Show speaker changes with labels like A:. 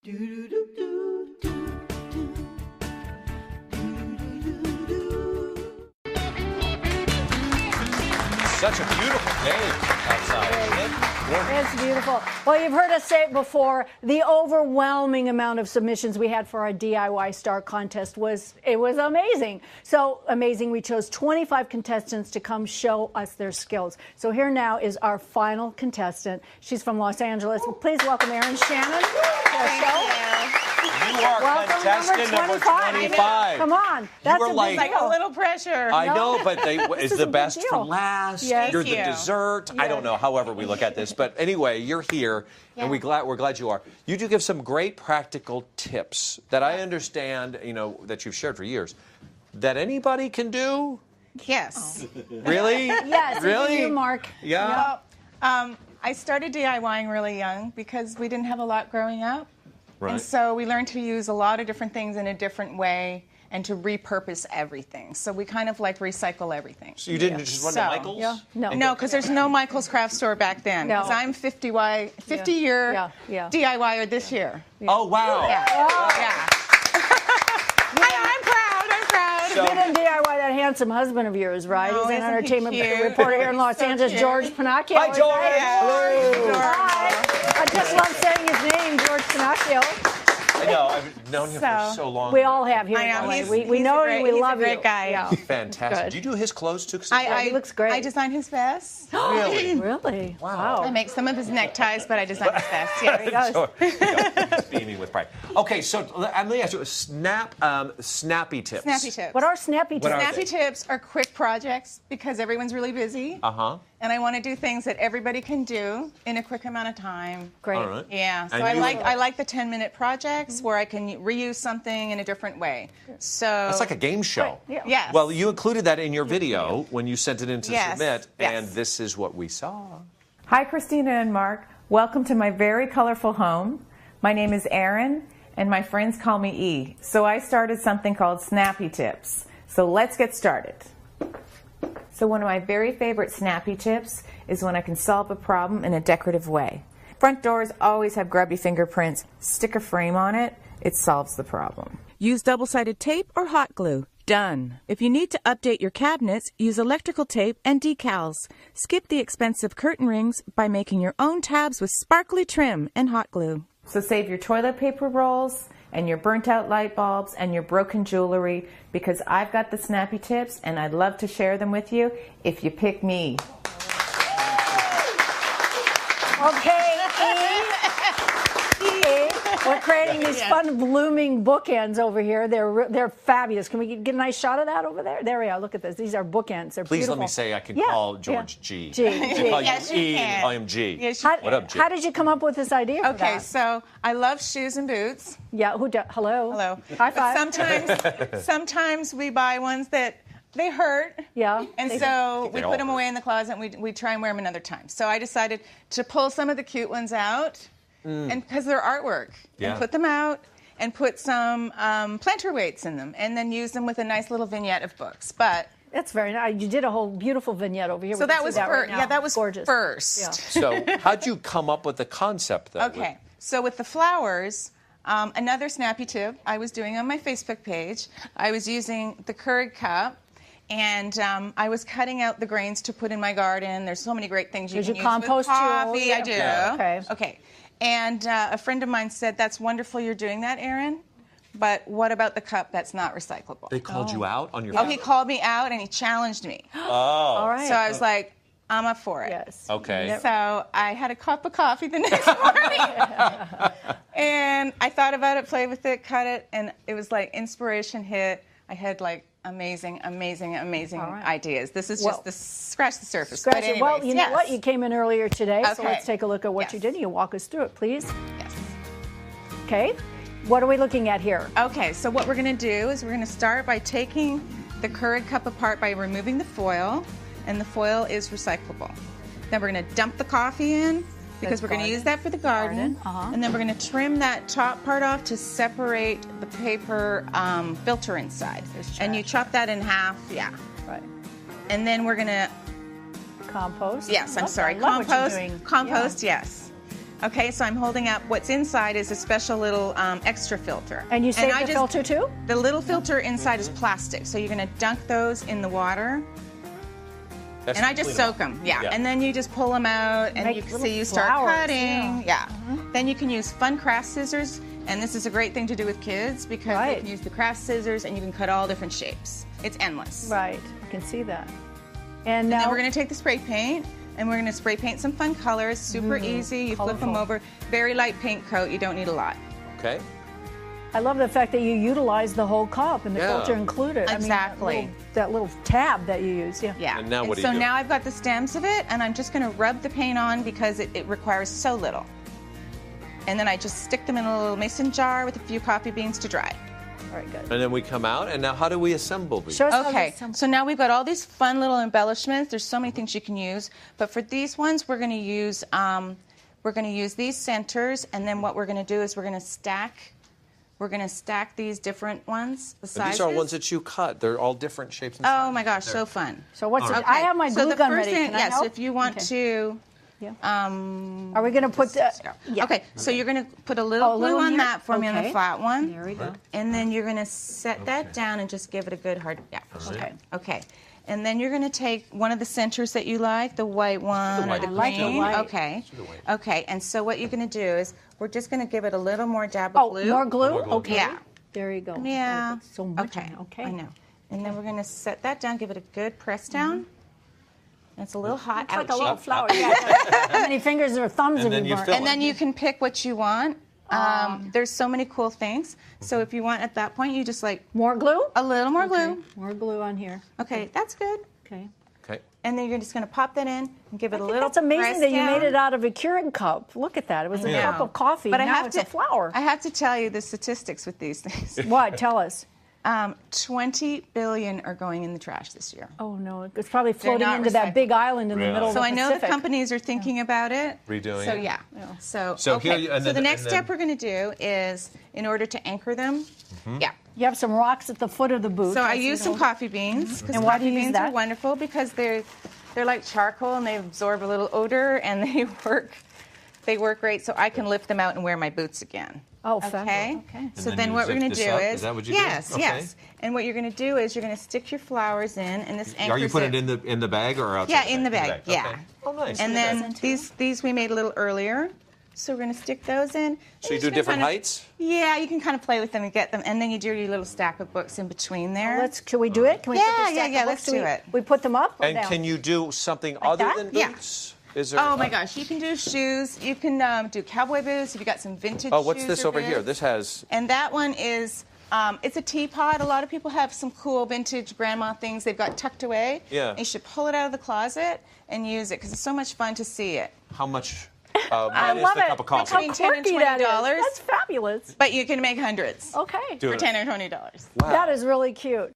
A: Such a beautiful day outside, isn't it?
B: It's beautiful. Well, you've heard us say it before. The overwhelming amount of submissions we had for our DIY Star Contest was amazing. So amazing, we chose 25 contestants to come show us their skills. So here now is our final contestant. She's from Los Angeles. Please welcome Erin Shannon to our show.
A: You are contestant number 25.
B: Come on. That's
A: You were
B: a big
A: like
B: deal.
C: A little pressure.
A: I know, but is
B: is
A: the
B: a big
A: best for
B: deal.
A: last.
B: Yes.
A: You're the
C: Thank you.
A: dessert. I don't know, however we look at this. But anyway, you're here, and we're glad you are. You do give some great practical tips that I understand, that you've shared for years, that anybody can do.
C: Yes.
A: Really?
B: Yes,
A: Really?
B: you, Mark.
A: Yeah.
C: I started DIYing really young because we didn't have a lot growing up.
A: Right.
C: And so we learned to use a lot of different things in a different way and to repurpose everything. So we kind of like recycle everything.
A: So you didn't just run to Michael's?
B: Yeah.
C: No, because there's no Michael's craft store back then.
B: No.
C: Because I'm 50-year
B: Yeah.
C: DIYer this year.
A: Oh, wow.
C: Yeah. Yeah. I'm proud.
A: So-
B: You didn't DIY that handsome husband of yours, right?
C: No,
B: He's an
C: isn't he
B: entertainment
C: cute?
B: reporter here in Los
C: So
B: Angeles,
C: cute.
B: George Pinocchio.
A: Hi, George.
C: Hello.
B: Hi. I just love saying his name, George Pinocchio.
A: I know. I've known him for so long.
B: We all have here.
C: I know.
B: in LA.
C: He's
B: We know
C: a
B: you.
C: great-
B: We
C: he's a
B: love
C: great
B: you.
C: guy.
B: Yeah.
A: Fantastic.
B: Good.
A: Do you do his clothes too?
B: he looks great.
C: I design his vest.
A: Really?
B: Really?
A: Wow.
C: I make some of his neckties, but I design his vest. Yeah.
B: There he goes.
A: So, beaming with pride. Okay, so let me ask you, snappy tips.
C: Snappy tips.
B: What are snappy tips?
A: What are
C: Snappy tips are quick projects because everyone's really busy.
A: Uh-huh.
C: And I want to do things that everybody can do in a quick amount of time.
B: Great.
A: All right.
C: Yeah. So
A: And
C: I
A: you-
C: like the 10-minute projects where I can reuse something in a different way. So
A: That's like a game show.
B: Yeah.
C: Yes.
A: Well, you included that in your video when you sent it in to
C: Yes.
A: submit,
C: Yes.
A: and this is what we saw.
D: Hi, Christina and Mark. Welcome to my very colorful home. My name is Erin, and my friends call me E. So I started something called Snappy Tips. So let's get started. So one of my very favorite snappy tips is when I can solve a problem in a decorative way. Front doors always have grubby fingerprints. Stick a frame on it, it solves the problem. Use double-sided tape or hot glue. Done. If you need to update your cabinets, use electrical tape and decals. Skip the expensive curtain rings by making your own tabs with sparkly trim and hot glue. So save your toilet paper rolls and your burnt out light bulbs and your broken jewelry because I've got the snappy tips and I'd love to share them with you if you pick me.
B: Okay, E. We're creating these fun blooming bookends over here. They're fabulous. Can we get a nice shot of that over there? There we are. Look at this. These are bookends. They're
A: Please
B: beautiful.
A: let me say I can
B: Yeah,
A: call
B: yeah.
A: George G.
B: G.
A: I call
C: Yes,
A: you
C: you
A: E,
C: can.
A: I am G.
C: Yes, you
B: How,
A: What up, G?
B: how did you come up with this idea for
C: Okay,
B: that?
C: so I love shoes and boots.
B: Yeah, hello.
C: Hello.
B: High
C: But
B: five.
C: sometimes we buy ones that they hurt.
B: Yeah.
C: And
B: They-
C: so we
A: They all
C: put them
A: hurt.
C: away in the closet and we try and wear them another time. So I decided to pull some of the cute ones out and because they're artwork
A: Yeah.
C: and put them out and put some planter weights in them and then use them with a nice little vignette of books. But
B: That's very nice. You did a whole beautiful vignette over here.
C: so
B: We can
C: that
B: see
C: was
B: right
C: first.
B: now.
C: Yeah, that was
B: gorgeous.
C: first.
B: Yeah.
A: So how'd you come up with the concept, though?
C: Okay, so with the flowers, another snappy tip I was doing on my Facebook page, I was using the Keurig cup, and I was cutting out the grains to put in my garden. There's so many great things you
B: Did
C: can
B: you
C: use
B: compost
C: with
B: your-
C: coffee. I do.
B: Yeah. Okay.
C: Okay. And a friend of mine said, "That's wonderful you're doing that, Erin, but what about the cup that's not recyclable?"
A: They called you out on your
C: Oh, he called me out and he challenged me.
B: All right.
C: So I was like, I'm up for it.
B: Yes.
A: Okay.
C: So I had a cup of coffee the next morning. And I thought about it, played with it, cut it, and it was like inspiration hit. I had like amazing
B: right.
C: ideas. This is
B: Well,
C: just the scratch the surface.
B: Scratch
C: but
B: it.
C: anyways,
B: Well, you know
C: yes.
B: what? You came in earlier today, so
C: Okay.
B: let's take a look at what
C: Yes.
B: you did. You walk us through it, please.
C: Yes.
B: Okay. What are we looking at here?
C: Okay, so what we're going to do is we're going to start by taking the Keurig cup apart by removing the foil, and the foil is recyclable. Then we're going to dump the coffee in because
B: The
C: we're going to
B: garden.
C: use that for the garden. And then we're going to trim that top part off to separate the paper filter inside.
B: There's
C: And you
B: trash.
C: chop that in half, yeah.
B: Right.
C: And then we're going to,
B: Compost.
C: yes, I'm
B: Love
C: sorry,
B: that. I love what you're
C: compost.
B: doing.
C: Compost, yes. Okay, so I'm holding up. What's inside is a special little extra filter.
B: And you saved
C: I
B: the filter too?
C: The little filter inside is plastic, so you're going to dunk those in the water.
A: That's
C: And I just
A: clean
C: soak
A: them.
C: them, yeah. And then you just pull them out, and
B: Make
C: you can
B: little
C: see you start
B: flowers,
C: cutting. Yeah. Then you can use fun craft scissors, and this is a great thing to do with kids because
B: Right.
C: you can use the craft scissors and you can cut all different shapes. It's endless.
B: Right. I can see that. And
C: And
B: now
C: then we're going to take the spray paint, and we're going to spray paint some fun colors. Super easy. You flip them
B: colorful.
C: over. Very light paint coat. You don't need a lot.
A: Okay.
B: I love the fact that you utilize the whole cup and the
A: Yeah.
B: filter included.
C: Exactly.
B: I mean, that little tab that you use. Yeah.
C: Yeah.
A: And now what do you
C: so
A: do?
C: now I've got the stems of it, and I'm just going to rub the paint on because it requires so little. And then I just stick them in a little mason jar with a few coffee beans to dry.
B: Very good.
A: And then we come out, and now how do we assemble these?
B: Show us how
C: Okay,
B: this-
C: so now we've got all these fun little embellishments. There's so many things you can use, but for these ones, we're going to use these centers, and then what we're going to do is we're going to stack. We're going to stack these different ones, the
A: And
C: sizes.
A: these are ones that you cut. They're all different shapes and sizes.
C: Oh my gosh, so fun.
B: So what's
A: All
B: it?
A: right.
B: I have my
C: so
B: glue
C: the
B: gun
C: first
B: ready.
C: thing,
B: Can I
C: yes,
B: help?
C: if you want
B: Okay.
C: to.
B: Yeah. Are we going to put the? Yeah.
C: Okay, so you're going to put a little
B: Oh, a
C: glue
B: little
C: on
B: here?
C: that for me on the
B: Okay.
C: flat one.
B: There we go.
C: And then you're going to set that down and just give it a good hard, yeah.
B: Okay.
C: Okay. And then you're going to take one of the centers that you like, the white one or
A: white.
C: the
A: I
C: green.
B: like the white.
C: Okay.
A: do the white.
C: Okay. And so what you're going to do is we're just going to give it a little more dab
B: Oh,
C: of glue.
B: more glue?
A: More glue.
B: Okay.
C: Yeah.
B: There you go.
C: Yeah.
B: Oh, so much.
C: Okay.
B: Okay.
C: I know. And then we're going to set that down, give it a good press down. It's a little hot.
B: It's like a
C: ouchie.
B: little flower. Yeah. How many fingers or thumbs
A: And
B: have
A: then
B: you
A: you
B: burnt?
A: fill
C: And then you can pick what you want. There's so many cool things. So if you want at that point, you just like
B: More glue?
C: a little more glue.
B: Okay. More glue on here.
C: Okay, that's good.
B: Okay.
A: Okay.
C: And then you're just going to pop that in and give it a little.
B: That's amazing
C: press
B: that you
C: down.
B: made it out of a Keurig cup. Look at that. It was a
C: Yeah.
B: cup of coffee.
C: But I
B: now
C: have
B: it's
C: to,
B: a flower.
C: I have to tell you the statistics with these things.
B: What? Tell us.
C: 20 billion are going in the trash this year.
B: Oh no, it's probably floating
C: not
B: into that
C: recycled.
B: big island in the
A: Really?
B: middle of
C: So
B: the
C: I know the
B: Pacific.
C: companies are thinking about it.
A: Redoing
C: so
A: it?
C: yeah. So
A: So here
C: okay.
A: you- and
C: so
A: then-
C: the next
A: and
C: step
A: then-
C: we're going to do is, in order to anchor them, yeah.
B: You have some rocks at the foot of the boot.
C: So I
B: see
C: use
B: those.
C: some coffee beans because
B: And why do
C: coffee
B: you use
C: beans are
B: that?
C: wonderful because they're like charcoal and they absorb a little odor and they work great. So I can lift them out and wear my boots again.
B: Oh,
C: Okay.
B: fabulous. Okay.
C: So
A: then
C: then
A: you
C: what we're
A: zip
C: going to
A: this
C: do
A: up?
C: is
A: Is that what you do?
C: yes,
A: Okay.
C: yes. And what you're going to do is you're going to stick your flowers in, and this anchors
A: Are you putting
C: it.
A: it in the bag or outside?
C: Yeah, in the bag. Yeah.
A: Okay. Oh, nice.
C: And
A: Look at
C: then
A: that.
C: these we made a little earlier. So we're going to stick those in.
A: So you do different heights?
C: Yeah, you can kind of play with them and get them, and then you do your little stack of books in between there.
B: Can we do it? Can we
C: Yeah,
B: put the
C: yeah,
B: stack of
C: yeah,
B: books?
C: let's do it.
B: We put them up or
A: And
B: down?
A: can you do something other
B: that?
A: than
C: Yeah.
A: boots? Is there?
C: Oh my gosh, you can do shoes. You can do cowboy boots if you got some vintage
A: Oh, what's
C: shoes
A: this
C: or
A: over here?
C: boots.
A: This has.
C: And that one is, it's a teapot. A lot of people have some cool vintage grandma things they've got tucked away.
A: Yeah.
C: And you should pull it out of the closet and use it because it's so much fun to see it.
A: How much?
B: I
A: Minus
B: love
A: the
B: it.
A: cup of coffee.
B: How
C: Between $10 and
B: quirky that is.
C: $20.
B: That's fabulous.
C: But you can make hundreds
B: Okay.
A: Do
C: for
A: it.
C: $10 or $20.
A: Wow.
B: That is really cute.